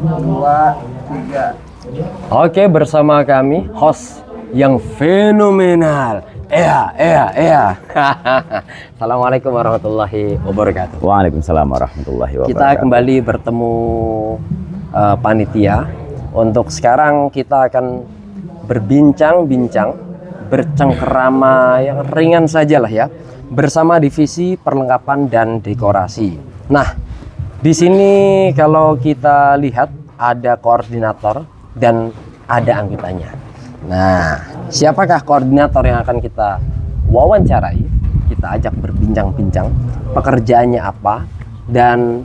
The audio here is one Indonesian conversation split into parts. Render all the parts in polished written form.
dua, tiga. Oke, bersama kami host yang fenomenal. Assalamualaikum warahmatullahi wabarakatuh. Waalaikumsalam warahmatullahi wabarakatuh. Kita kembali bertemu panitia. Untuk sekarang kita akan berbincang-bincang, bercengkerama yang ringan saja lah ya, bersama divisi perlengkapan dan dekorasi. Nah, di sini kalau kita lihat ada koordinator dan ada anggotanya. Nah, siapakah koordinator yang akan kita wawancarai? Kita ajak berbincang-bincang pekerjaannya apa dan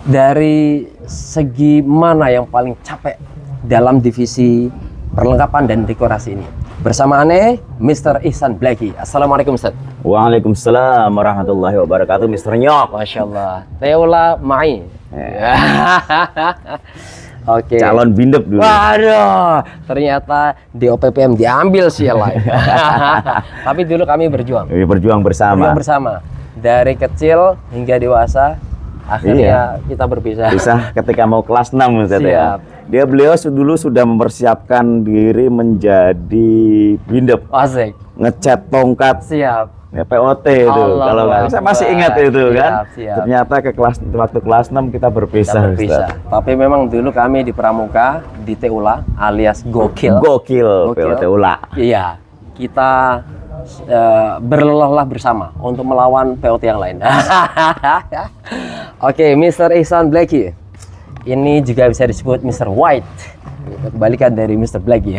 dari segi mana yang paling capek dalam divisi perlengkapan dan dekorasi ini. Bersama aneh, Mr. Ihsan Blackie. Assalamualaikum Ustaz. Waalaikumsalam warahmatullahi wabarakatuh, Mr. Nyok. Masya Allah. Teola Mai. Oke. Calon bindep dulu. Waduh, ternyata DOPPM diambil sih ya. Tapi dulu kami berjuang. Berjuang bersama. Berjuang bersama. Dari kecil hingga dewasa, akhirnya kita berpisah. Bisa ketika mau kelas 6 Ustaz ya. Beliau dulu sudah mempersiapkan diri menjadi bindep. Asik. Ngecat tongkat. Siap. Ya, POT itu. Kalau saya masih ingat itu kan. Siap. Ternyata waktu kelas 6 kita berpisah. Tapi memang dulu kami di Pramuka di Teula alias Gokil. Gokil. Teula. Iya. Kita berlelah bersama untuk melawan POT yang lain. Oke, Mr. Ihsan Blackie. Ini juga bisa disebut Mr. White. Kebalikan dari Mr. Blackie.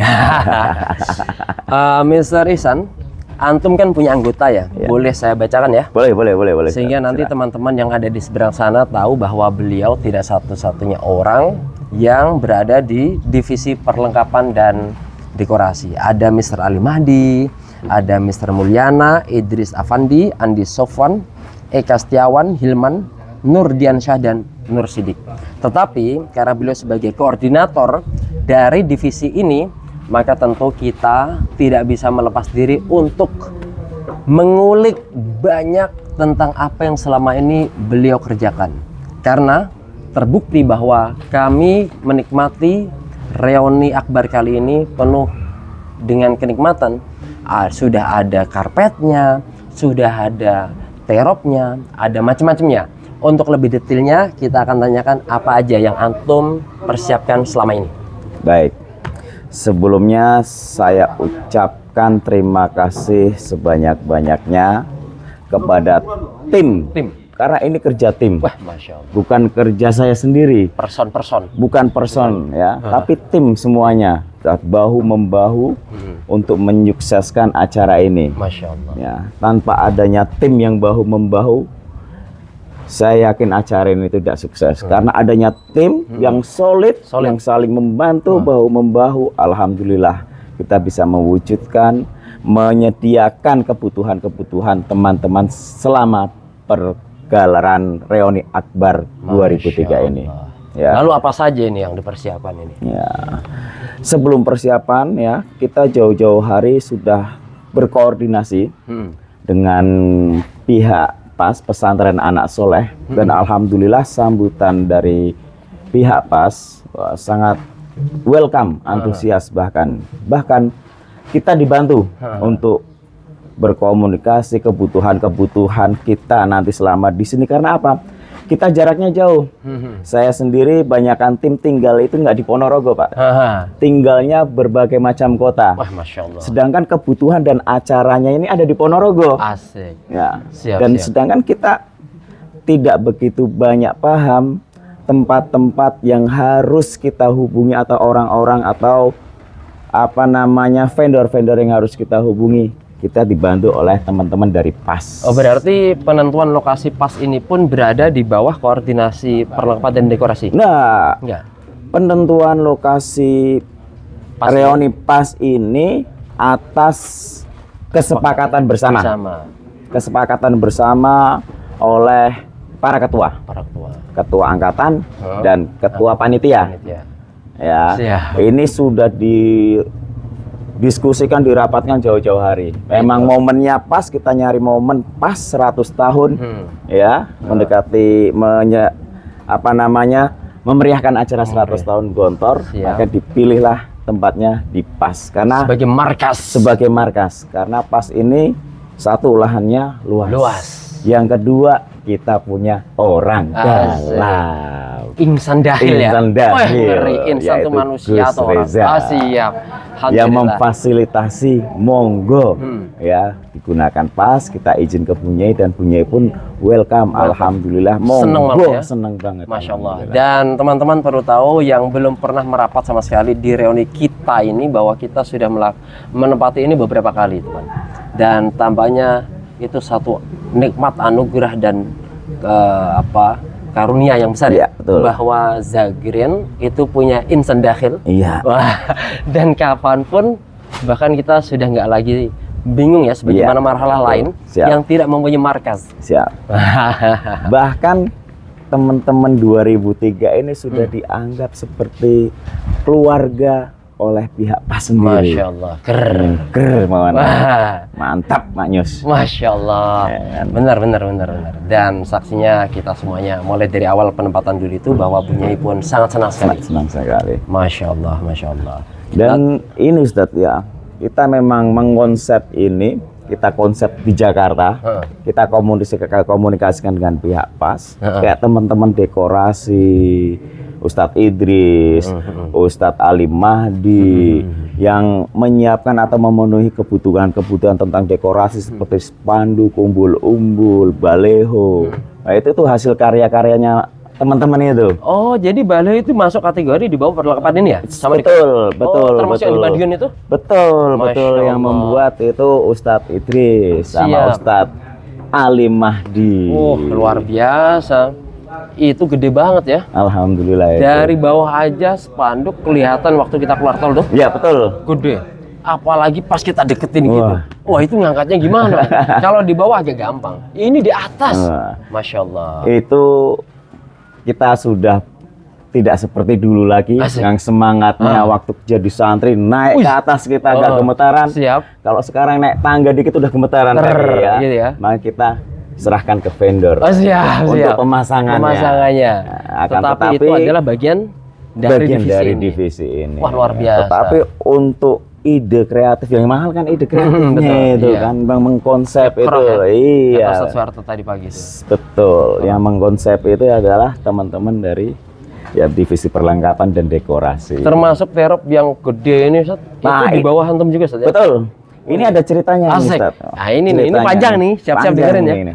Mr. Ihsan, antum kan punya anggota ya? Boleh saya bacakan ya? Boleh. Sehingga nanti teman-teman yang ada di seberang sana tahu bahwa beliau tidak satu-satunya orang yang berada di divisi perlengkapan dan dekorasi. Ada Mr. Ali Mahdi, ada Mr. Mulyana, Idris Afandi, Andi Sofwan, Eka Setiawan, Hilman, Nur Diansyah, dan Nur Sidik. Tetapi karena beliau sebagai koordinator dari divisi ini, maka tentu kita tidak bisa melepas diri untuk mengulik banyak tentang apa yang selama ini beliau kerjakan. Karena terbukti bahwa kami menikmati reuni akbar kali ini penuh dengan kenikmatan. Sudah ada karpetnya, sudah ada teropnya, ada macam-macamnya. Untuk lebih detailnya kita akan tanyakan apa aja yang antum persiapkan selama ini. Baik. Sebelumnya saya ucapkan terima kasih sebanyak-banyaknya kepada tim. Karena ini kerja tim. Wah, Masya Allah. Bukan kerja saya sendiri. Person. Bukan person ya, tapi tim semuanya. Bahu membahu untuk menyukseskan acara ini. Masya Allah. Ya, tanpa adanya tim yang bahu membahu, saya yakin acara ini tidak sukses. Karena adanya tim yang solid, yang saling membantu, bahu-membahu. Alhamdulillah kita bisa mewujudkan, menyediakan kebutuhan-kebutuhan teman-teman selama pergelaran Reuni Akbar 2003 ini. Ya. Lalu apa saja ini yang dipersiapkan ini? Ya. Sebelum persiapan ya, kita jauh-jauh hari sudah berkoordinasi dengan pihak PAS, Pesantren Anak Soleh, dan alhamdulillah sambutan dari pihak PAS sangat welcome, antusias, bahkan kita dibantu untuk berkomunikasi kebutuhan kita nanti selama di sini. Karena apa? Kita jaraknya jauh. Saya sendiri banyakkan tim tinggal itu nggak di Ponorogo, Pak. Tinggalnya berbagai macam kota. Wah, Masya Allah. Sedangkan kebutuhan dan acaranya ini ada di Ponorogo. Asik. Ya. Siap. Sedangkan kita tidak begitu banyak paham tempat-tempat yang harus kita hubungi atau orang-orang atau vendor-vendor yang harus kita hubungi. Kita dibantu oleh teman-teman dari PAS. Oh, berarti penentuan lokasi PAS ini pun berada di bawah koordinasi perlengkapan dan dekorasi? Nah, enggak. Penentuan lokasi PAS reuni PAS ini atas kesepakatan bersama. Kesepakatan bersama oleh para ketua. Ketua angkatan dan ketua panitia. Ya. Ini sudah diskusikan, dirapatkan jauh-jauh hari. Memang momennya pas, kita nyari momen pas 100 tahun ya, mendekati memeriahkan acara 100 tahun Gontor, Siap. maka dipilihlah tempatnya di PAS karena sebagai markas karena PAS ini satu lahannya luas. luas. Yang kedua, kita punya orang Asik. dalam. Insan dahil ya. Insan dahil, Wah, ngeri. Insan itu yaitu manusia Gus atau orang. Reza. Siap. Yang Alhamdulillah. memfasilitasi monggo ya digunakan PAS, kita izin ke Bunyai dan Bunyai pun welcome. Alhamdulillah Seneng banget monggo ya. seneng banget. Masya Allah. Alhamdulillah. Dan teman-teman perlu tahu yang belum pernah merapat sama sekali di reuni kita ini bahwa kita sudah menempati ini beberapa kali, teman. Dan tambahnya itu satu nikmat anugerah dan karunia yang besar Iya, betul. bahwa Zagrin itu punya insan dakhil. Iya. Wah, dan kapanpun bahkan kita sudah nggak lagi bingung ya sebagaimana Iya, marhalah betul. lain Siap. yang tidak mempunyai markas. Siap. Bahkan teman-teman 2003 ini sudah dianggap seperti keluarga oleh pihak PAS sendiri. Masya Allah, keren. Keren, Wah, mantap, Mak Nyus. Masya Allah, Ya kan? benar. Dan saksinya kita semuanya, mulai dari awal penempatan dulu itu bahwa Bunyai pun sangat senang sekali. Sangat senang sekali. Masya Allah. Dan ini Ustadz ya, kita memang mengkonsep ini, kita konsep di Jakarta, kita komunikasikan dengan pihak PAS, kayak teman-teman dekorasi, Ustadz Idris, Ustadz Ali Mahdi, yang menyiapkan atau memenuhi kebutuhan-kebutuhan tentang dekorasi seperti spanduk, umbul-umbul, baleho. Nah itu tuh hasil karya-karyanya teman-teman itu. Oh, jadi bale itu masuk kategori di bawah perlengkapan ini ya? Betul, termasuk yang di Madiun itu? Betul, Masya yang Allah. membuat itu Ustadz Idris sama Siap. Ustadz Ali Mahdi. Luar biasa. Itu gede banget ya. Alhamdulillah. Dari bawah aja spanduk kelihatan waktu kita keluar tol tuh. Ya betul. Gede. Apalagi pas kita deketin gitu. Wah. Wah, itu ngangkatnya gimana? Kalau di bawah agak gampang. Ini di atas. Wah. Masya Allah. Itu kita sudah tidak seperti dulu lagi, Asik. yang semangatnya waktu jadi santri naik ke atas kita agak gemetaran. Siap. Kalau sekarang naik tangga dikit udah gemetaran lagi ya. gitu ya. Maka kita serahkan ke vendor Siap. untuk pemasangannya. Akan Tetapi itu adalah bagian dari divisi ini. Wah, luar biasa. Tetapi untuk ide kreatif yang mahal kan ide kreatifnya Betul, itu iya. kan bang mengkonsep Pro, itu. ya? Iya. Kata Suwarto tadi pagi itu. Betul. Yang mengkonsep itu adalah teman-teman dari ya divisi perlengkapan dan dekorasi. Termasuk terop yang gede ini, Ustaz. Nah, itu di bawah hantum juga, Ustaz. Ya? Betul. Ini ada ceritanya nih, Asik. Ustaz. Nah, ini Ceritanya panjang nih. Siap-siap Panjang dengerin ya. ini.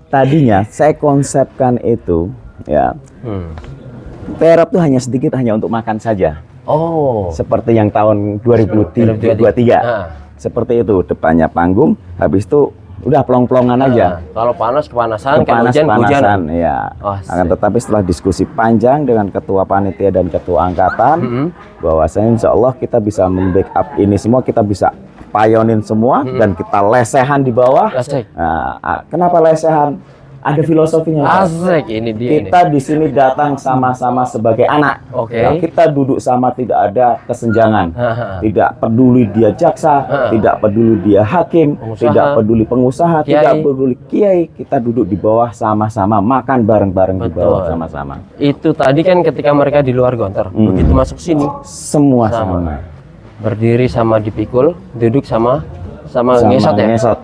Tadinya saya konsepkan itu ya. Terop itu hanya sedikit, hanya untuk makan saja. Oh. Seperti yang tahun 2023. Nah. Seperti itu, depannya panggung, habis itu udah plong-plongan aja. Kalau panas kepanasan, kalau hujan Kepanas-panasan, ya. Oh, Akan tetapi setelah diskusi panjang dengan ketua panitia dan ketua angkatan, bahwasanya insya Allah kita bisa membackup ini semua, kita bisa payonin semua dan kita lesehan di bawah. Asik. Nah, kenapa lesehan? Ada filosofinya. Pak. Asik, ini dia Kita di sini datang sama-sama sebagai anak. Oke. Ya, kita duduk sama, tidak ada kesenjangan. Tidak peduli dia jaksa, tidak peduli dia hakim, Pengusaha. tidak peduli pengusaha, Kiai. tidak peduli kiai. Kita duduk di bawah sama-sama, makan bareng-bareng di bawah Betul. sama-sama. Itu tadi kan ketika mereka di luar Gontor. Begitu masuk sini, Semua Sama. sama. berdiri sama dipikul, duduk sama ngesot ya. ngesot.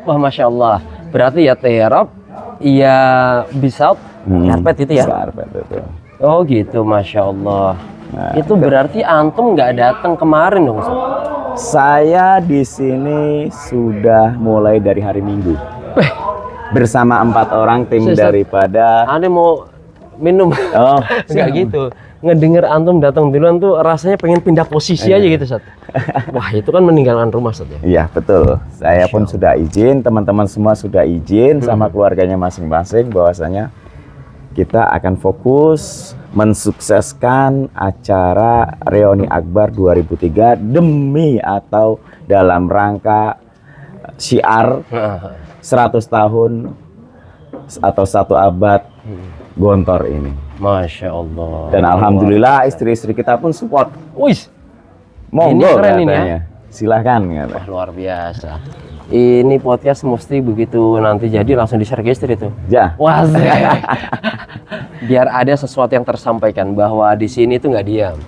Wah, Masya Allah. Berarti ya terop, ya bisa karpet itu ya. Karpet itu. Oh gitu, Masya Allah. Nah, itu berarti antum nggak datang kemarin dong, Ustaz? Saya di sini sudah mulai dari hari Minggu. Bersama 4 orang tim Ustaz, daripada Ane mau minum. Oh, Nggak gitu. Ngedenger antum datang duluan tuh rasanya pengen pindah posisi aja gitu, Ustaz. Wah, itu kan meninggalkan rumah, Ustaz ya. iya betul. Saya pun sudah izin, teman-teman semua sudah izin sama keluarganya masing-masing bahwasanya kita akan fokus mensukseskan acara Reuni Akbar 2003 demi atau dalam rangka syiar 100 tahun atau 1 abad Gontor ini. Masya Allah. Dan alhamdulillah istri-istri kita pun support. Wih, Monggo ini keren ini katanya. ya. silahkan. Gitu. Wah, luar biasa. Ini podcast mesti begitu nanti jadi langsung di-share ke istri itu. Ya. Wah, biar ada sesuatu yang tersampaikan bahwa di sini itu nggak diam,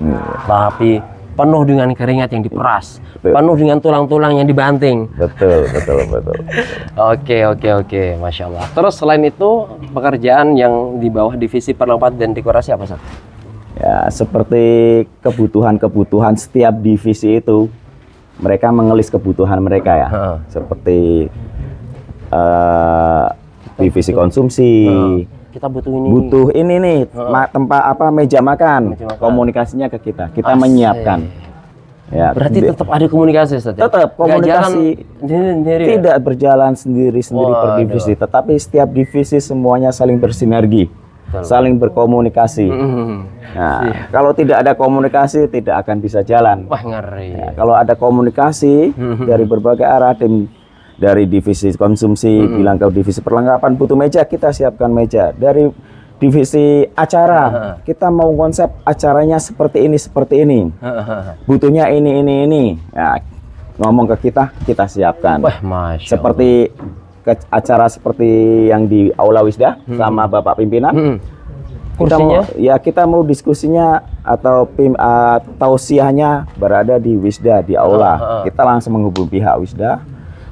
tapi penuh dengan keringat yang diperas, penuh dengan tulang-tulang yang dibanting. Betul. Oke, masya Allah. Terus selain itu pekerjaan yang di bawah divisi perlengkapan dan dekorasi apa Ustaz? Ya, seperti kebutuhan setiap divisi itu, mereka mengelis kebutuhan mereka ya. Seperti divisi konsumsi. Kita butuh ini. Butuh ini nih, tempat meja makan. Komunikasinya ke kita. Kita menyiapkan. Ya, berarti tetap ada komunikasi Ustaz ya? Tetap komunikasi. Tidak berjalan sendiri per divisi, tetapi setiap divisi semuanya saling bersinergi. Saling berkomunikasi. Nah, kalau tidak ada komunikasi tidak akan bisa jalan. Wah, ngeri. Ya, kalau ada komunikasi dari berbagai arah, tim dari divisi konsumsi bilang ke divisi perlengkapan butuh meja, kita siapkan meja. Dari divisi acara, kita mau konsep acaranya seperti ini. Butuhnya ini. Ya, ngomong ke kita siapkan. Wah, masya Allah. Seperti acara seperti yang di Aula Wisda sama Bapak pimpinan. Kita mau diskusinya atau tausiahnya berada di Wisda, di Aula. Kita langsung menghubungi pihak Wisda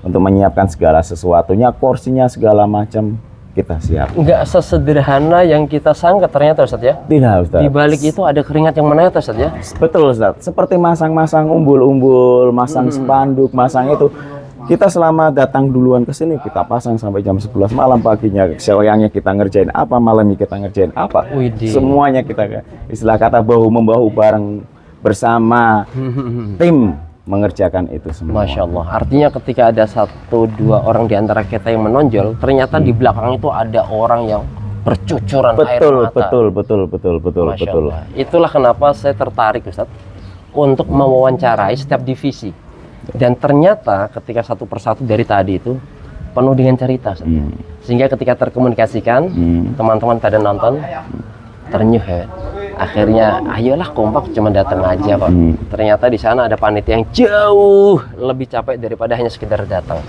untuk menyiapkan segala sesuatunya, kursinya segala macam kita siap. Nggak sesederhana yang kita sangka ternyata Ustaz ya? Tidak Ustaz. Di balik itu ada keringat yang menetes Ustaz ya? Betul Ustaz. Seperti masang-masang umbul-umbul, masang spanduk, masang itu. Kita selama datang duluan ke sini kita pasang sampai jam 11 malam, paginya siangnya kita ngerjain apa, malamnya kita ngerjain apa. Widih. Semuanya kita istilah kata bahu-membahu bareng bersama tim mengerjakan itu semua. Masya Allah. Artinya ketika ada 1-2 orang di antara kita yang menonjol, ternyata di belakang itu ada orang yang bercucuran air mata. Betul. Allah. Itulah kenapa saya tertarik Ustaz untuk mewawancarai setiap divisi. Dan ternyata ketika satu persatu dari tadi itu penuh dengan cerita sehingga ketika terkomunikasikan teman-teman pada nonton ternyuh. Akhirnya ayolah kompak, cuma datang aja kok. Ternyata di sana ada panitia yang jauh lebih capek daripada hanya sekedar datang.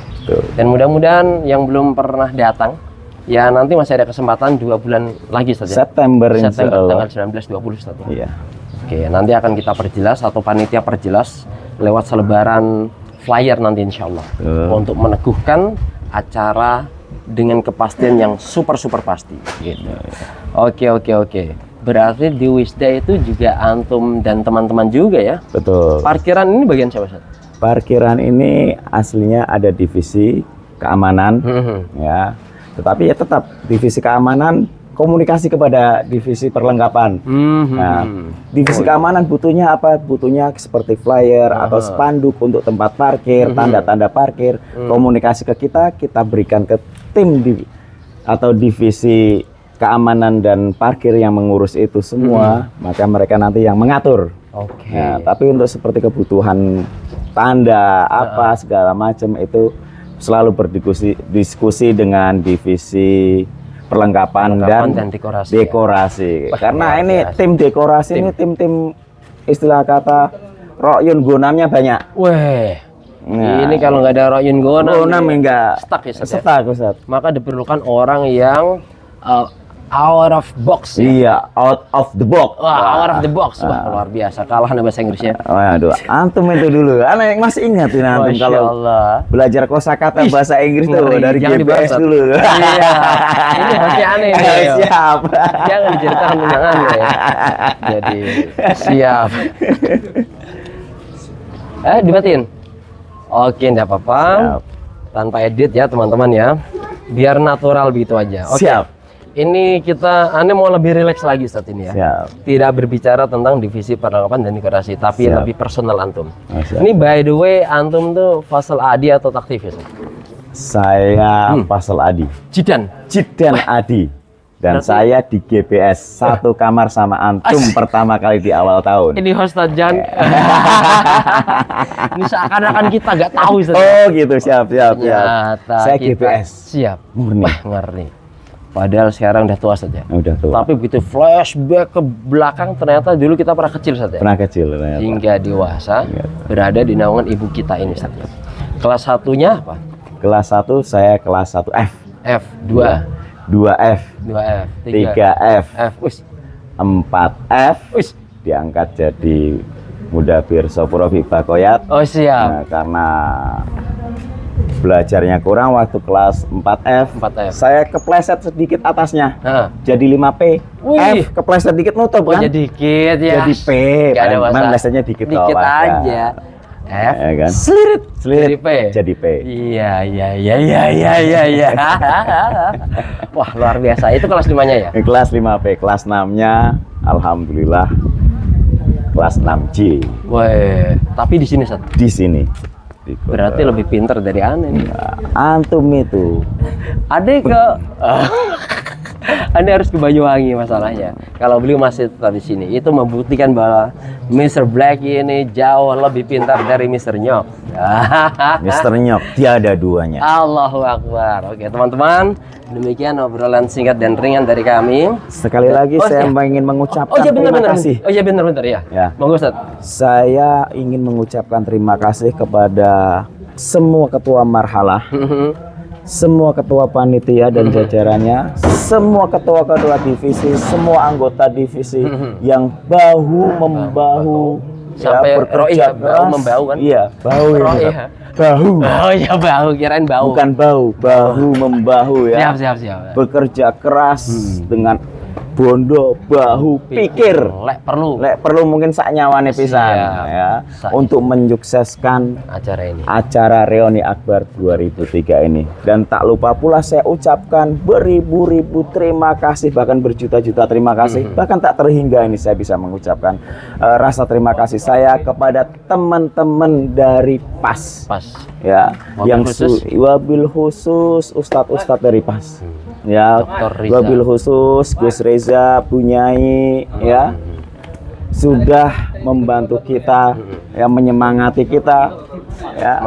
Dan mudah-mudahan yang belum pernah datang ya nanti masih ada kesempatan 2 bulan lagi saja. September tanggal 19-20 Ustaz. Iya. Oke, nanti akan kita perjelas atau panitia perjelas lewat selebaran flyer nanti insya Allah untuk meneguhkan acara dengan kepastian yang super pasti gitu. Oke. Berarti di Wisda itu juga antum dan teman-teman juga ya? Betul. Parkiran ini bagian siapa Ustaz? Parkiran ini aslinya ada divisi keamanan ya. Tetapi ya tetap divisi keamanan komunikasi kepada divisi perlengkapan. Nah, divisi keamanan butuhnya apa? Butuhnya seperti flyer atau spanduk untuk tempat parkir, tanda-tanda parkir. Komunikasi ke kita berikan ke tim atau divisi keamanan dan parkir yang mengurus itu semua. Maka mereka nanti yang mengatur. Nah, tapi untuk seperti kebutuhan tanda apa segala macam itu selalu berdiskusi dengan divisi perlengkapan dan dekorasi. Karena ini tim dekorasi ini tim istilah kata royun gonamnya banyak. Ini kalau nggak ada royun gonam enggak stuck ya Ustaz. Maka diperlukan orang yang out of box ya? Iya, out of the box. Out of the box. Wah, luar biasa. Kalah nih bahasa Inggrisnya. Waduh, antum itu dulu. Anak yang masih ingat ini antum kalau belajar kosakata bahasa Inggris tuh dari GPS dulu. Iya. Ini masih aneh nih. Siap. Jangan diceritakan tentang aneh ya. Jadi siap. Dimatiin. Oke, enggak apa-apa. Tanpa edit ya, teman-teman ya. Biar natural begitu aja. Oke. Siap. Ini Ane mau lebih rileks lagi saat ini ya. Siap. Tidak berbicara tentang divisi perlengkapan dan dekorasi, tapi lebih personal antum. Ini by the way, antum tuh Fasal Adi atau aktivis? Saya Fasal Adi. Jidan Adi. Dan saya di GPS satu kamar sama antum pertama kali di awal tahun. Ini host Jan. Ini seakan-akan kita nggak tahu. Oh gitu, siap. Ternyata Saya GPS. Siap. Murni. Wah, ngeri. Padahal sekarang udah tua saja. Udah tua. Tapi begitu flashback ke belakang, ternyata dulu kita pernah kecil saja. Pernah kecil ternyata. Hingga dewasa berada di naungan ibu kita ini saja. Kelas satunya apa? Kelas 1 saya kelas 1 F. F, 2, 2F, 2F, 3F, F, 4F. Us. Diangkat jadi Mudabir Sopuro Bibakoyat. Oh siap. Nah, karena belajarnya kurang waktu kelas 4F, 4F. saya kepleset sedikit atasnya. Nah. Jadi 5P. Wih. F kepleset dikit nutup Oh kan? jadi dikit ya. Jadi P. Gak ada Cuman masalah. plesetnya dikit Dikit doang, aja. F, Ya kan? selirit. Selirit. Jadi P. Jadi P. Iya. Wah luar biasa. Itu kelas 5-nya ya? Kelas 5P, kelas 6-nya alhamdulillah kelas 6J. Wah, tapi di sini Sat. Di sini. Di kota. Berarti lebih pintar dari Ane nih. Antum itu. Adek ke Anda harus ke Banyuwangi masalahnya. Kalau beliau masih tetap di sini, itu membuktikan bahwa Mr. Black ini jauh lebih pintar dari Mr. Nyok. Mister Nyok tiada duanya. Allahu Akbar. Oke teman-teman, demikian obrolan singkat dan ringan dari kami. Sekali lagi saya ingin mengucapkan Oh iya terima benar-benar. kasih. Oh iya benar-benar ya. Ya. Monggo Ustaz. Saya ingin mengucapkan terima kasih kepada semua ketua marhalah, semua ketua panitia dan jajarannya, semua ketua-ketua divisi, semua anggota divisi yang bahu membahu Sampai bekerja bau keras. membau kan? Iya, bau Roh, ya. iya. Bahu. Oh iya bau, kirain bau. Bukan bau, bahu membahu ya. Siap. Bekerja keras dengan bondo bahu pikir. Lek perlu Lek perlu mungkin sak nyawane pisan Siap. ya Sak- untuk menyukseskan acara ini. acara Reuni Akbar 2003 ini. Dan tak lupa pula saya ucapkan beribu-ribu terima kasih, bahkan berjuta-juta terima kasih. Bahkan tak terhingga ini saya bisa mengucapkan rasa terima kasih saya kepada teman-teman dari PAS. Pas. Ya, Wabil yang khusus? wabil khusus ustadz-ustadz dari PAS. Ya, Dr. Riza. wabil khusus Gus Reza, Bunyai ya. Sudah membantu kita, ya menyemangati kita, ya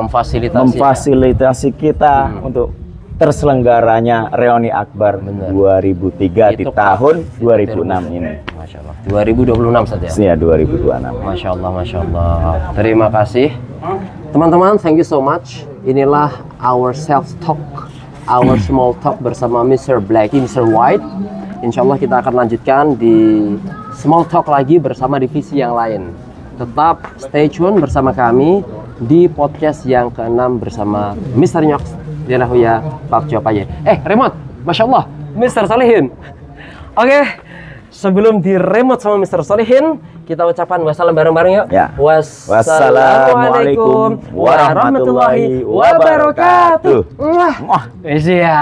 memfasilitasi kita untuk terselenggaranya Reuni Akbar 2003 di Itu tahun 2006 ini. Masya Allah. 2026 saja. Ya, 2026. Masya Allah. Terima kasih. Teman-teman, thank you so much. Inilah our self talk, our small talk bersama Mr. Black, Mr. White. Insya Allah kita akan lanjutkan di small talk lagi bersama divisi yang lain. Tetap stay tune bersama kami di podcast yang ke-6 bersama Mr. Nyok Dinahuya Pak Jopaye. Remote, Masya Allah, Mr. Solihin. Oke, sebelum di remote sama Mr. Solihin, kita ucapkan wassalam bareng-bareng yuk. Ya. Wassalamualaikum warahmatullahi wabarakatuh. Wah. Siap.